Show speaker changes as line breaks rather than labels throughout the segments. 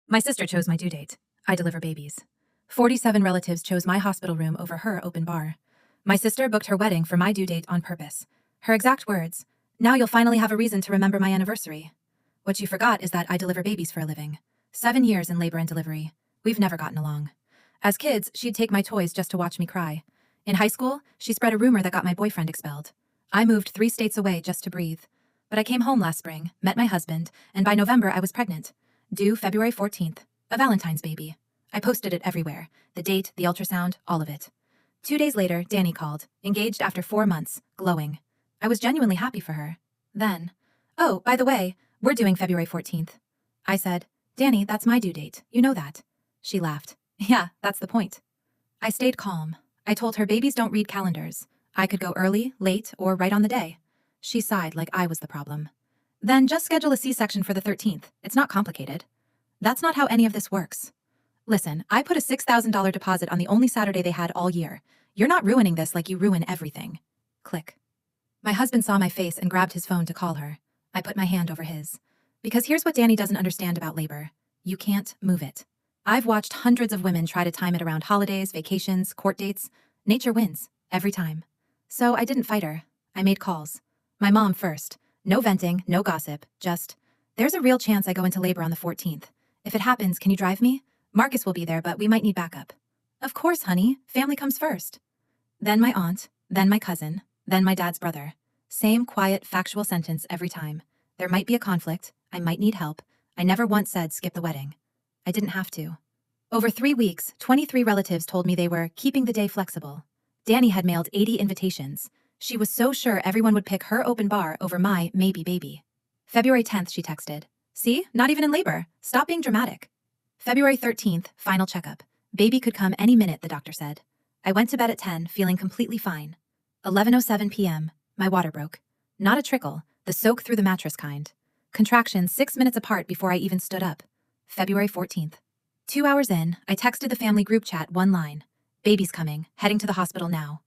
My sister chose my due date. I deliver babies. 47 relatives chose my hospital room over her open bar. My sister booked her wedding for my due date on purpose. Her exact words, "Now you'll finally have a reason to remember my anniversary." What you forgot is that I deliver babies for a living. 7 years in labor and delivery. We've never gotten along. As kids, she'd take my toys just to watch me cry. In high school, she spread a rumor that got my boyfriend expelled. I moved 3 states away just to breathe. But I came home last spring, met my husband, and by November I was pregnant. Due February 14th. A Valentine's baby. I posted it everywhere. The date, the ultrasound, all of it. 2 days later, Danny called, engaged after 4 months, glowing. I was genuinely happy for her. Then, "Oh, by the way, we're doing February 14th. I said, "Danny, that's my due date. You know that." She laughed. "Yeah, that's the point." I stayed calm. I told her babies don't read calendars. I could go early, late, or right on the day. She sighed like I was the problem. "Then just schedule a C-section for the 13th. It's not complicated." That's not how any of this works. Listen, I put a $6,000 deposit on the only Saturday they had all year. You're not ruining this like you ruin everything. Click. My husband saw my face and grabbed his phone to call her. I put my hand over his. Because here's what Danny doesn't understand about labor. You can't move it. I've watched hundreds of women try to time it around holidays, vacations, court dates. Nature wins, every time. So I didn't fight her. I made calls. My mom first. No venting, no gossip, just, "There's a real chance I go into labor on the 14th. If it happens, can you drive me? Marcus will be there, but we might need backup." "Of course, honey. Family comes first." Then my aunt, then my cousin, then my dad's brother. Same quiet, factual sentence every time. There might be a conflict. I might need help. I never once said skip the wedding. I didn't have to. Over 3 weeks, 23 relatives told me they were keeping the day flexible. Danny had mailed 80 invitations. She was so sure everyone would pick her open bar over my maybe baby. February 10th, she texted. "See, not even in labor. Stop being dramatic." February 13th, final checkup. Baby could come any minute, the doctor said. I went to bed at 10, feeling completely fine. 11:07 p.m., my water broke. Not a trickle, the soak through the mattress kind. Contractions 6 minutes apart before I even stood up. February 14th. 2 hours in, I texted the family group chat one line. "Baby's coming, heading to the hospital now."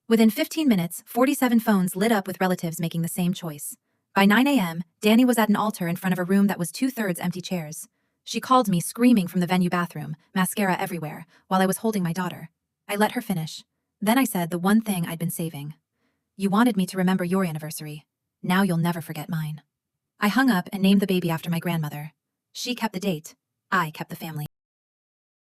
Within 15 minutes, 47 phones lit up with relatives making the same choice. By 9 a.m., Danny was at an altar in front of a room that was 2/3 empty chairs. She called me screaming from the venue bathroom, mascara everywhere, while I was holding my daughter. I let her finish. Then I said the one thing I'd been saving. "You wanted me to remember your anniversary. Now you'll never forget mine." I hung up and named the baby after my grandmother. She kept the date. I kept the family.